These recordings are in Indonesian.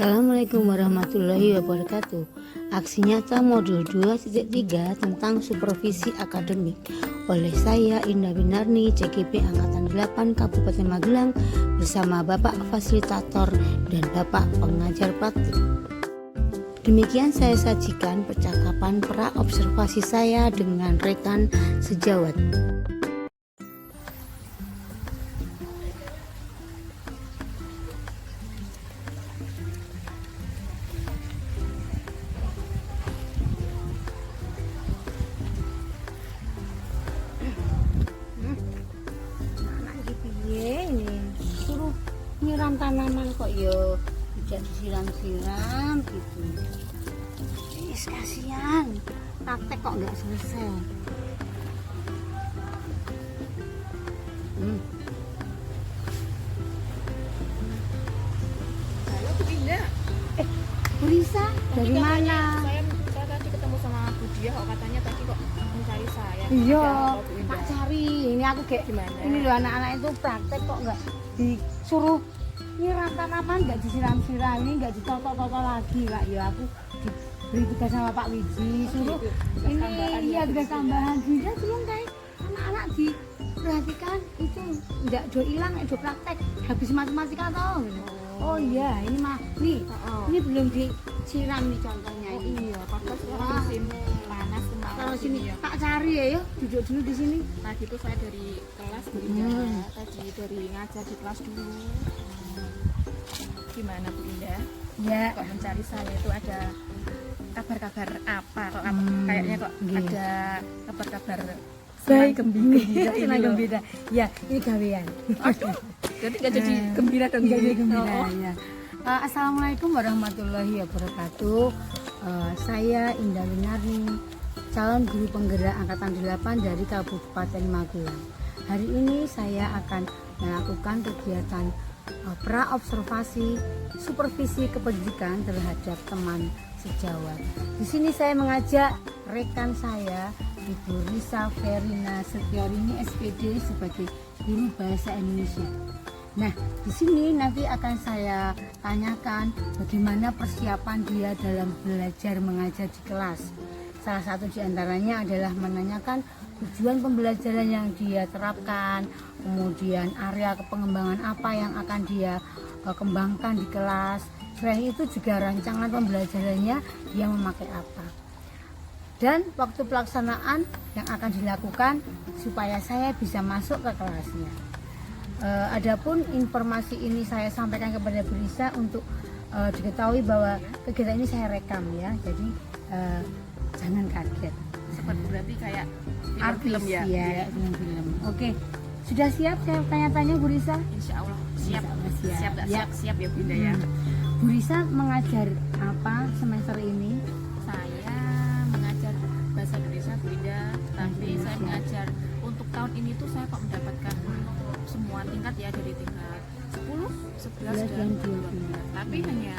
Assalamualaikum warahmatullahi wabarakatuh. Aksi nyata modul 2.3 tentang supervisi akademik oleh saya Indah Winarni, CGP Angkatan 8 Kabupaten Magelang bersama Bapak Fasilitator dan Bapak Pengajar Praktik. Demikian saya sajikan percakapan pra observasi saya dengan rekan sejawat. Ini suruh nyiram tanaman kok ya tidak disiram-siram gitu. Is kasihan, praktek kok nggak selesai. Halo Bu Indah. Bu Risa, dari mana? Saya tadi ketemu sama Bu Dia, kok katanya tadi kok mencari saya. Iya, Ada apa, Bu Indah? tak cari. Ini aku kayak Gimana? ini loh, anak-anak itu praktek kok nggak disuruh nyiram tanaman, nggak disiram-siram, ini nggak ditoto-toto lagi lah. Ya aku diberi tugas sama Pak Wiji, suruh tugas tambahan ini ya, iya tugas Bu. tambahan. Dia belum kayak anak-anak diperhatikan itu nggak do hilang, do praktek habis matematika tau. Oh iya, ini mah nih, ini belum disiram nih contohnya. Oh Ini. iya, padahal sekarang Wah. musim panas kemarin. Kalau sini ya. tak cari ya, yuk duduk dulu di sini. Tadi tuh saya dari kelas Bu Indah, tadi dari ngajar di kelas dulu. Gimana Bu Indah? Ya, Kok mencari saya itu ada kabar-kabar apa? Kok kayaknya kok Nggih. ada kabar-kabar baik gembira ini senang loh. gembira. Ya, ini gawean. Aduh, jadi nggak jadi gembira dong Nggak ini? jadi gembira. Oh, Ya. Assalamualaikum warahmatullahi wabarakatuh. Saya Indah Winarni, calon guru penggerak angkatan 8 dari Kabupaten Magelang. Hari ini saya akan melakukan kegiatan pra observasi supervisi kependidikan terhadap teman sejawat. Di sini saya mengajak rekan saya Ibu Risa Verina Setiorini SPD sebagai guru bahasa Indonesia. Nah, di sini nanti akan saya tanyakan bagaimana persiapan dia dalam belajar mengajar di kelas. Salah satu di antaranya adalah menanyakan tujuan pembelajaran yang dia terapkan, kemudian area pengembangan apa yang akan dia kembangkan di kelas. Selain itu juga rancangan pembelajarannya dia memakai apa. Dan waktu pelaksanaan yang akan dilakukan supaya saya bisa masuk ke kelasnya. Adapun informasi ini saya sampaikan kepada Bu Risa untuk diketahui bahwa kegiatan ini saya rekam ya, jadi jangan kaget. seperti berarti kayak Artis film ya? ya, film. Oke, sudah siap saya tanya-tanya Bu Risa? Insya Allah siap. Insya Allah siap. Siap nggak Ya. siap? Siap ya Bunda ya. Bu Risa mengajar apa semester ini? Saya mengajar bahasa Indonesia Bunda, tapi saya mengajar untuk tahun ini tuh saya kok mendapatkan semua tingkat ya, dari tingkat 10, 11 dan 12. Tapi hanya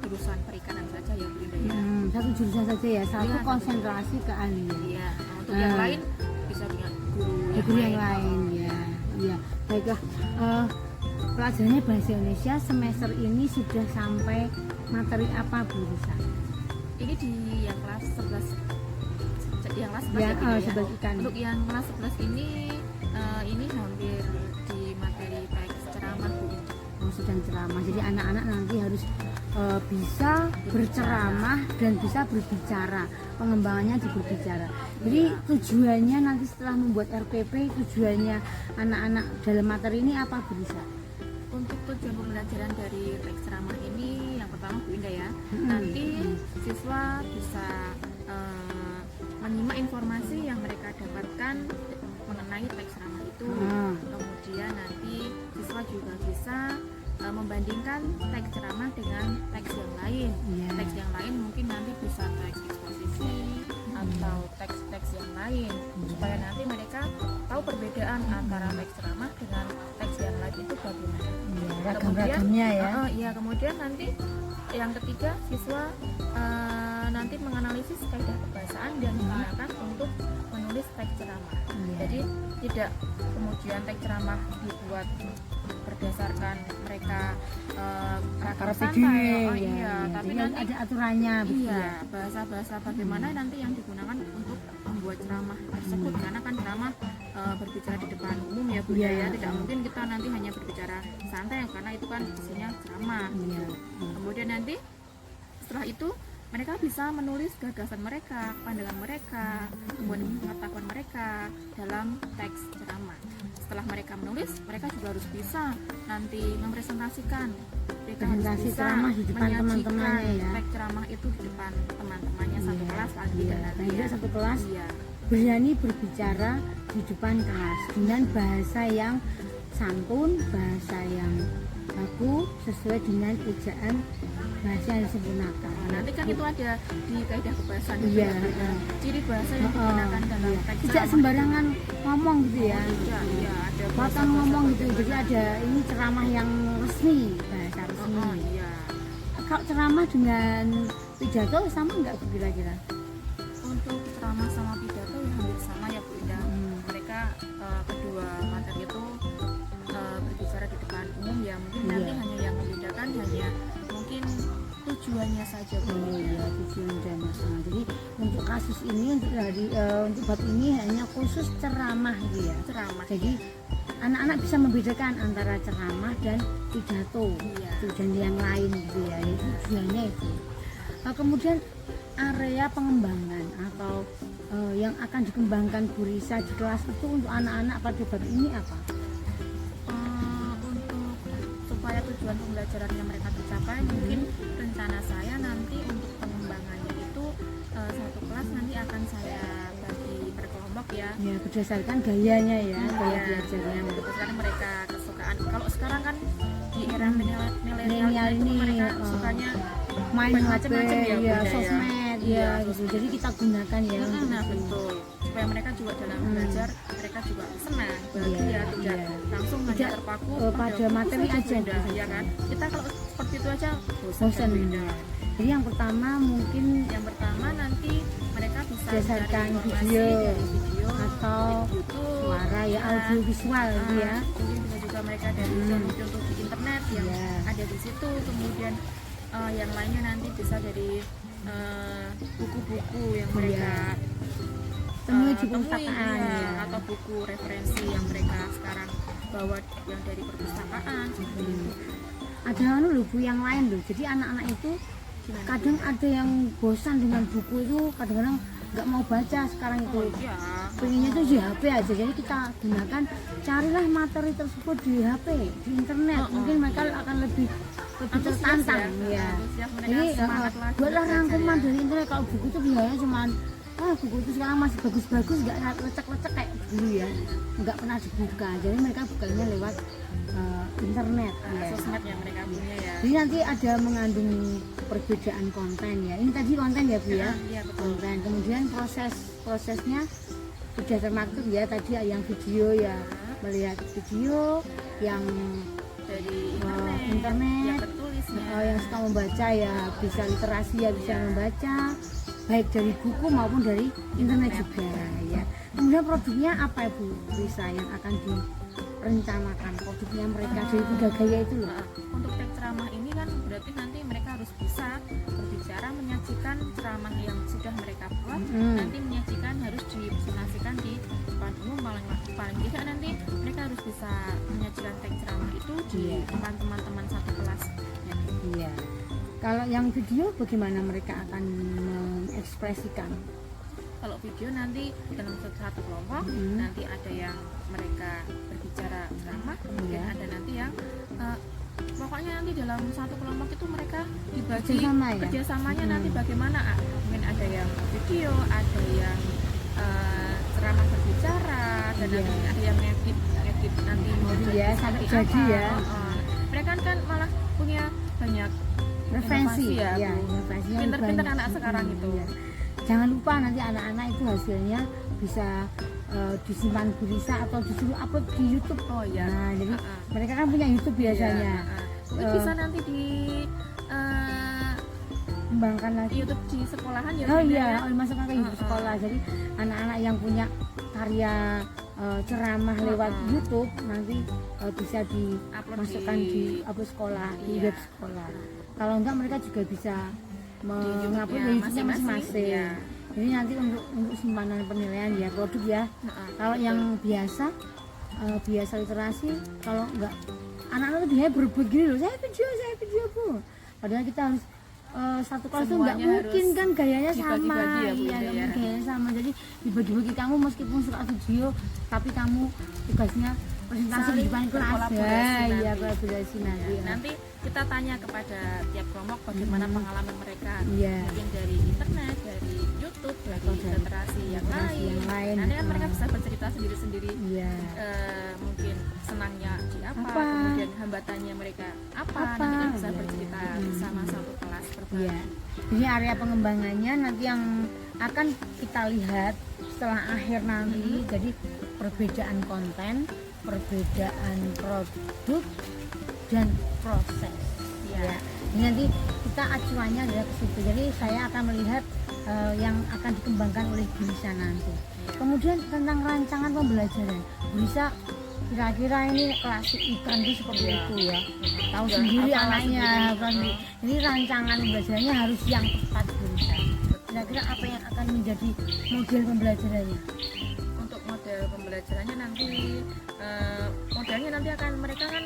jurusan perikanan saja ya Bunda ya. Satu jurusan saja ya, satu Iya, konsentrasi ke ahlian. Iya, untuk yang lain bisa dengan guru Guru yang lain ya. Iya, baiklah. Pelajarannya bahasa Indonesia semester ini sudah sampai materi apa Bu Risa? Ini di yang kelas 11, yang kelas 11 Ya, Bunda ya. 11 ikan. Untuk yang kelas 11 ini hampir di materi teks ceramah Bu. Sedang ceramah. Jadi anak-anak nanti harus bisa berceramah dan bisa berbicara. Pengembangannya di berbicara. Jadi tujuannya nanti setelah membuat RPP, tujuannya anak-anak dalam materi ini apa Bu Risa? Untuk tujuan pembelajaran dari teks ceramah ini yang pertama Bu Indah ya, nanti siswa bisa menyimak informasi yang mereka dapatkan mengenai teks ceramah itu. Kemudian nanti siswa juga bisa membandingkan teks ceramah dengan teks yang lain. Iya. Teks yang lain mungkin nanti bisa teks eksposisi atau teks-teks yang lain, supaya nanti mereka tahu perbedaan antara teks ceramah dengan teks yang lain itu bagaimana. Ragam-ragamnya ya. Iya, kemudian nanti yang ketiga siswa nanti menganalisis kaidah kebahasaan dan menggunakan untuk menulis teks ceramah. Jadi tidak kemudian teks ceramah dibuat berdasarkan mereka karakter santai, tapi jadi nanti ada aturannya, begitu iya ya. bahasa-bahasa bagaimana nanti yang digunakan untuk membuat ceramah tersebut, karena kan ceramah berbicara di depan umum ya Bu ya, tidak mungkin kita nanti hanya berbicara santai karena itu kan isinya ceramah. Kemudian nanti setelah itu mereka bisa menulis gagasan mereka, pandangan mereka, pengetahuan mereka dalam teks ceramah. Setelah mereka menulis, mereka juga harus bisa nanti mempresentasikan. Mereka harus Presentasi bisa ceramah di depan menyajikan teman-temannya ya. teks ceramah itu di depan teman-temannya satu kelas paling tidak nanti Paling ya. tidak satu kelas Iya. berani berbicara di depan kelas dengan bahasa yang santun, bahasa yang baku, sesuai dengan ejaan bahasa yang disempurnakan. Nanti kan itu ada di kaidah kebahasaan itu Iya, ada ciri bahasa yang digunakan dalam teks tidak ceramah. sembarangan ngomong gitu ya. Iya, ada Potong ngomong gitu, jadi ada ini ceramah yang resmi, bahasa resmi. Iya. Kalau ceramah dengan pidato sama nggak Bu kira-kira? Untuk ceramah sama pidato ya hampir sama ya Bu Ida. Mereka kedua materi itu berbicara di depan umum ya, mungkin nanti hanya yang membedakan hanya mungkin tujuannya saja Bu. Oh iya, tujuan dan masalah. Jadi untuk kasus ini untuk bab ini hanya khusus ceramah gitu ya. Ceramah. Jadi anak-anak bisa membedakan antara ceramah dan pidato, dan yang lain gitu ya. Itu tujuannya itu. Kemudian area pengembangan atau yang akan dikembangkan Bu Risa di kelas itu untuk anak-anak pada bab ini apa? Untuk supaya tujuan pembelajarannya mereka tercapai, mungkin rencana saya nanti untuk pengembangannya itu satu kelas nanti akan saya bagi per kelompok ya. Ya, berdasarkan gayanya ya, gaya belajarnya. Berdasarkan mereka kesukaan. Kalau sekarang kan di era milenial Milenial itu ini mereka sukanya main HP, macam-macam ya, ya, budaya. sosmed, ya, gitu. Jadi kita gunakan ya. untuk Nah itu. betul, supaya mereka juga dalam belajar mereka juga senang, bahagia, tidak langsung hanya Tidak, terpaku pada materi buku aja, udah, gitu ya kan. Kita kalau seperti itu aja bosan. kan, beda. Jadi yang pertama mungkin Yang pertama nanti mereka bisa berdasarkan mencari informasi video dari video atau YouTube, suara ya, audio visual gitu ya. Mungkin bisa juga mereka dari contoh-contoh di internet yang ada di situ. Kemudian yang lainnya nanti bisa dari buku-buku yang mereka temui di temui, perpustakaan ya. atau buku referensi yang mereka sekarang bawa yang dari perpustakaan seperti itu. Ada loh Bu yang lain loh. Jadi anak-anak itu kadang ada yang bosan dengan buku itu, kadang-kadang nggak mau baca sekarang itu. Iya. Pengennya tuh di HP aja. Jadi kita gunakan, carilah materi tersebut di HP, di internet. Mungkin mereka akan lebih tertantang ya. Jadi buatlah rangkuman dari internet. Kalau buku itu biasanya cuman buku itu sekarang masih bagus-bagus, nggak lecek-lecek kayak dulu ya, nggak pernah dibuka. Jadi mereka bukanya lewat internet ya. Sosmed yang mereka punya ya. Jadi nanti ada mengandung perbedaan konten ya. Ini tadi konten ya Bu ya. Iya betul. Konten. Kemudian prosesnya sudah termaktub ya, tadi yang video ya, melihat video yang Dari internet, yang tertulisnya. yang suka membaca ya bisa literasi ya, bisa membaca baik dari buku maupun dari internet juga ya. Kemudian produknya apa ya Bu Risa yang akan direncanakan, produknya mereka dari tiga gaya itu loh? Untuk teks ceramah ini kan berarti nanti mereka harus bisa berbicara, menyajikan ceramah yang sudah mereka buat, nanti menyajikan harus dipresentasikan di depan umum, paling tidak nanti mereka harus bisa menyajikan teks ceramah itu di depan teman-teman satu kelas ya. Iya. Kalau yang video bagaimana mereka akan mengekspresikan? Kalau video nanti dalam satu kelompok nanti ada yang mereka berbicara ceramah, kemudian ada nanti yang pokoknya nanti dalam satu kelompok itu mereka dibagi Kerjasama ya? kerjasamanya nanti bagaimana, mungkin ada yang video, ada yang ceramah berbicara, dan nanti ada yang ngedit nanti mau Ya, sampai jadi ya. Mereka kan malah punya banyak Referensi inovasi ya, Bu. inovasinya Pinter-pinter banyak. anak sekarang itu. Iya. Jangan lupa nanti anak-anak itu hasilnya bisa disimpan Bu Risa atau disuruh upload di YouTube. Oh iya. Nah, jadi mereka kan punya YouTube biasanya. Mungkin bisa nanti di kembangkan lagi. YouTube di sekolahan ya Oh Bunda iya, ya? masukkan ke YouTube sekolah. Jadi anak-anak yang punya karya ceramah lewat YouTube nanti bisa dimasukkan di upload sekolah, di Iya. web sekolah. Kalau enggak mereka juga bisa mengupload YouTube-nya di YouTube-nya masing-masing. masing-masing. Iya. Jadi nanti untuk simpanan penilaian ya produk ya. Kalau yang biasa literasi, kalau enggak anak-anak tuh biasanya berebut gini loh, saya video bu. Padahal kita harus satu kelas tuh nggak Semuanya mungkin harus kan gayanya sama, dibagi-bagi ya, Bu, iya Ida, nggak ya. mungkin gayanya sama. Jadi dibagi-bagi, kamu meskipun suka video, tapi kamu tugasnya presentasi di Saling depan kelas berkolaborasi ya, iya nanti. kolaborasi nanti. Ya. Nanti kita tanya kepada tiap kelompok bagaimana pengalaman mereka, Iya. mungkin dari internet, dari YouTube, dari Atau dari literasi yang literasi yang lain. Nanti kan mereka bisa bercerita sendiri-sendiri, Iya. mungkin senangnya di apa, Apa? kemudian hambatannya mereka apa, Apa? nanti kan bisa Iya. bercerita bersama satu kelas berbagi. Iya. Jadi area pengembangannya nanti yang akan kita lihat setelah akhir nanti. Jadi perbedaan konten, perbedaan produk dan proses. Iya. Ya. Jadi nanti kita acuannya adalah ke situ. Jadi saya akan melihat yang akan dikembangkan oleh Bisa nanti. Kemudian tentang rancangan pembelajaran, Bisa kira-kira ini kelas ikan itu seperti itu ya. Tahu Ya, sendiri apa anaknya. sendiri. Ini rancangan pembelajarannya harus yang tepat Bisa. Kira-kira apa yang akan menjadi model pembelajarannya? Untuk model pembelajarannya nanti modelnya nanti akan mereka kan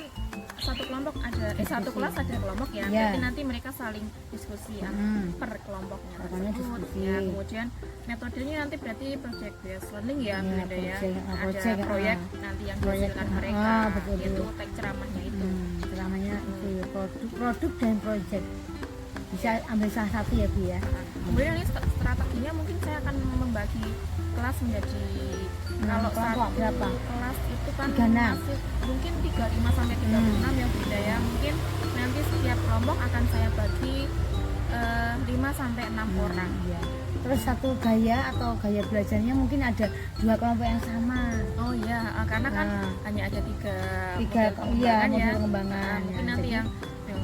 satu kelompok ada satu kelas ada kelompok ya. Iya. Jadi nanti mereka saling diskusi per kelompoknya Pokoknya tersebut. diskusi. Ya, kemudian metodenya nanti berarti project based learning ya, Iya, Bunda ya. project, Ada proyek nanti yang dihasilkan mereka. betul, Itu betul. teks ceramahnya itu. Ceramahnya itu ya, produk dan project. Bisa ambil salah satu ya Bu ya. Kemudian ini strateginya mungkin saya akan membagi kelas menjadi kalau kelompok satu berapa? kelas itu kan 36. masih mungkin 35 sampai 36 ya Bunda ya. Mungkin nanti setiap kelompok akan saya bagi 5 sampai 6 orang. Ya. Terus satu gaya atau gaya belajarnya mungkin ada 2 kelompok yang sama. Oh iya, karena kan Nah. hanya ada tiga Tiga, model pengembangan model ya. pengembangan. Mungkin Ya, nanti jadi- yang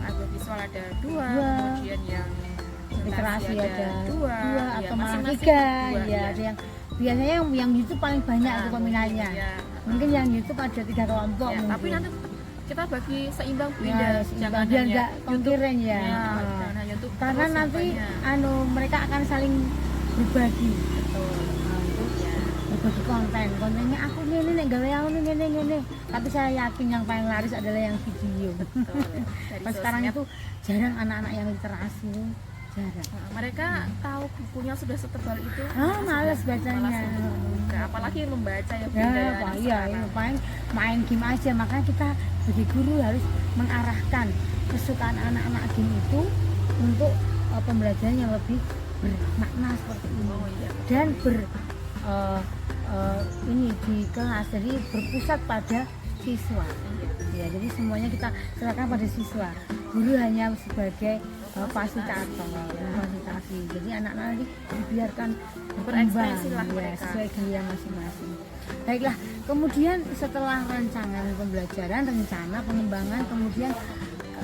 audiovisual ada dua, Dua. kemudian yang Literasi ada dua, dua ya, atau malah masing-masing 3 dua, ya. Ada yang biasanya yang YouTube paling banyak Nah, tuh peminatnya. ya. Mungkin yang YouTube ada 3 kelompok Ya, mungkin. tapi nanti kita bagi seimbang ya, beda, seimbang, biar hanya nggak konkuren ya. Ya, Nah, jangan hanya YouTube karena terus nanti banyak. mereka akan saling berbagi. Betul. Nah, itu Ya. berbagi kontennya aku ini gawe aku ini. Tapi saya yakin yang paling laris adalah yang video. Betul. Dari Pas sekarang sosmed. itu jarang anak-anak yang literasi itu jarang. Nah, mereka tahu bukunya sudah setebal itu. Males sudah bacanya. malas membuka. Apalagi membaca ya Bunda Ya, ya, Pak, anak iya, sekarang. paling main game aja. Makanya kita sebagai guru harus mengarahkan kesukaan anak-anak game itu untuk pembelajaran yang lebih bermakna seperti ini. Oh iya. Dan ini di kelas, jadi berpusat pada siswa. Iya. Ya, jadi semuanya kita serahkan pada siswa. Guru hanya sebagai fasilitator, fasilitasi. Jadi anak-anak nanti dibiarkan Berekspresi lah berkembang, ya, mereka. sesuai gaya masing-masing. Baiklah, kemudian setelah rancangan pembelajaran, rencana pengembangan, kemudian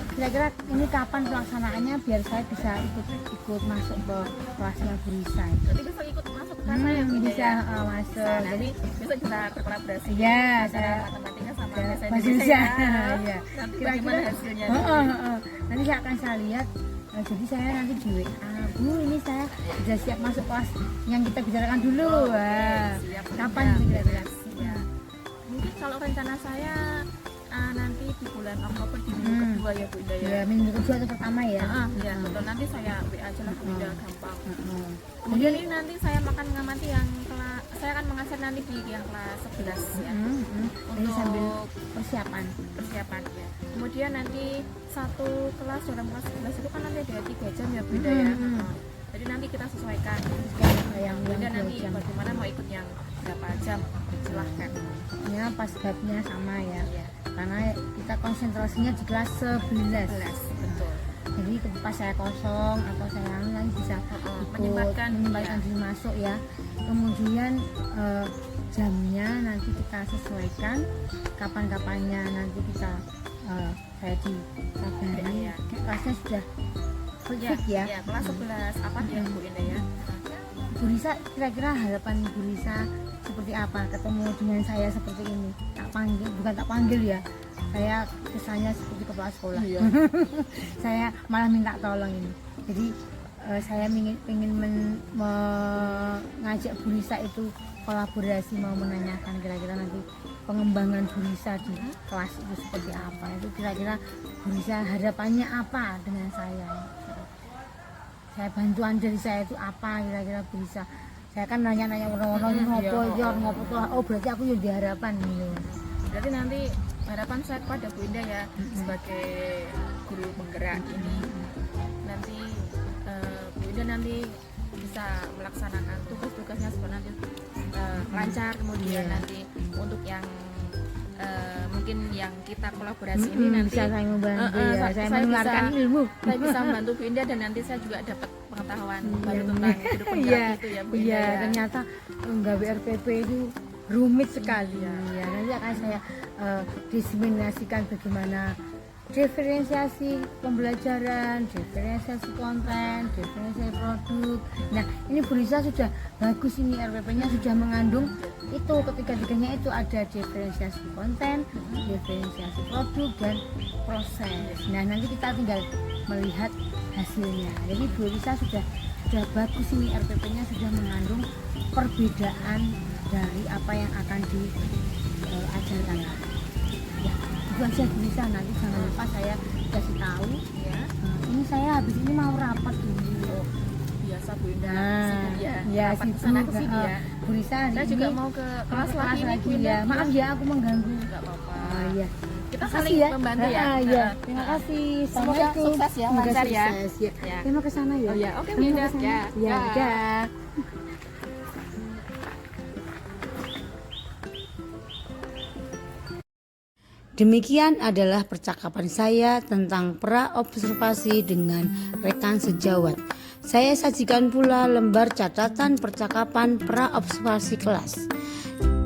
kira-kira ini kapan pelaksanaannya biar saya bisa ikut masuk ke kelasnya Bu Risa. Nanti bisa ikut masuk ke sana ya Bunda Bisa ya. masuk. Nah, Jadi nanti bisa kita berkolaborasi. ya, Antara saya matematika sama ya, bahasa bahasa Indonesia. Indonesia. Ya. Nanti Kira-kira bagaimana hasilnya? nanti saya akan lihat. Jadi saya nanti di WA, Bu, ini saya sudah siap masuk kelas yang kita bicarakan dulu. Oke, Wah, siap, kapan siap. itu kira-kira? Ya. Mungkin kalau rencana saya nanti di bulan Oktober di minggu Hmm. kedua ya Bunda ya. Ya, minggu kedua atau pertama ya. Ya, betul. Nanti saya WA aja lah Bunda, gampang. Heeh. Kemudian ini nanti saya akan mengamati yang kelas, saya akan mengajar nanti di yang kelas 11 ya. Jadi Untuk sambil persiapan. persiapan ya. Kemudian nanti satu kelas dalam kelas 11 itu kan nanti ada 3 jam ya Bunda ya. Jadi nanti kita sesuaikan. Yang Bunda dua nanti jam. bagaimana mau ikut yang berapa jam, silahkan. Ya, pas gapnya sama ya. Ya, Karena kita konsentrasinya di kelas 11. 11 betul. Jadi pas saya kosong atau saya lagi bisa ikut Menyempatkan, menyempatkan ya. diri masuk ya. Kemudian jamnya nanti kita sesuaikan, kapan-kapannya nanti kita saya dikabari Ya. kelasnya sudah ya. Ya, kelas 11. Apa dia Bu Indah ya? Bu Risa, kira-kira harapan Bu Risa seperti apa ketemu dengan saya seperti ini? Tak panggil, bukan tak panggil ya. Saya kesannya seperti kepala sekolah. Iya. Saya malah minta tolong ini. Jadi saya ingin mengajak Bu Risa itu kolaborasi, mau menanyakan kira-kira nanti pengembangan Bu Risa di kelas itu seperti apa. Itu kira-kira Bu Risa harapannya apa dengan saya? Saya bantuan dari saya itu apa kira-kira Bu Risa? Saya kan nanya-nanya orang-orang ngopo ya ngopo tuh. Oh berarti aku yang diharapan gitu. Berarti nanti harapan saya kepada Bu Indah ya sebagai guru penggerak ini nanti Bu Indah nanti bisa melaksanakan tugas-tugasnya sebenarnya lancar, kemudian nanti untuk yang mungkin yang kita kolaborasi ini nanti bisa saya membantu ya, saya menularkan bisa, ilmu. saya bisa membantu Bu Indah dan nanti saya juga dapat pengetahuan baru tentang hidup penggerak itu ya Bu Indah. Iya, Ya. ternyata nggak RPP itu rumit sekali ya. Nanti akan saya diseminasikan bagaimana diferensiasi pembelajaran, diferensiasi konten, diferensiasi produk. Nah, ini Bu Risa sudah bagus, ini RPP-nya sudah mengandung itu, ketiga-tiganya itu ada diferensiasi konten, diferensiasi produk dan proses. Nah, nanti kita tinggal melihat hasilnya. Jadi Bu Risa sudah bagus, ini RPP-nya sudah mengandung perbedaan dari apa yang akan diajarkan. Ya, itu aja Bu Risa, nanti jangan lupa saya kasih tahu Ya. ini saya habis ini mau rapat dulu. Biasa Bu Indah Nah, sibuk ya rapat sibuk. kesana kesini ya. Bu Risa hari Saya ini juga mau ke kelas lagi nih Bu ya. Indah. Maaf ya aku mengganggu. Enggak apa-apa. Iya. Kita Makasih saling membantu ya. Iya. Terima kasih. Semoga Assalamualaikum. sukses ya, Semoga lancar ya. sukses, ya. Ya. Terima ke sana ya. Oh ya, oke Bu Terima Indah. kesana. Ya. Ya, Ya. dah. Demikian adalah percakapan saya tentang pra-observasi dengan rekan sejawat. Saya sajikan pula lembar catatan percakapan pra-observasi kelas.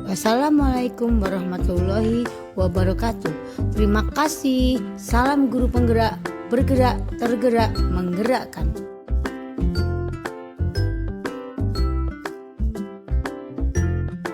Wassalamualaikum warahmatullahi wabarakatuh. Terima kasih. Salam guru penggerak, bergerak, tergerak, menggerakkan.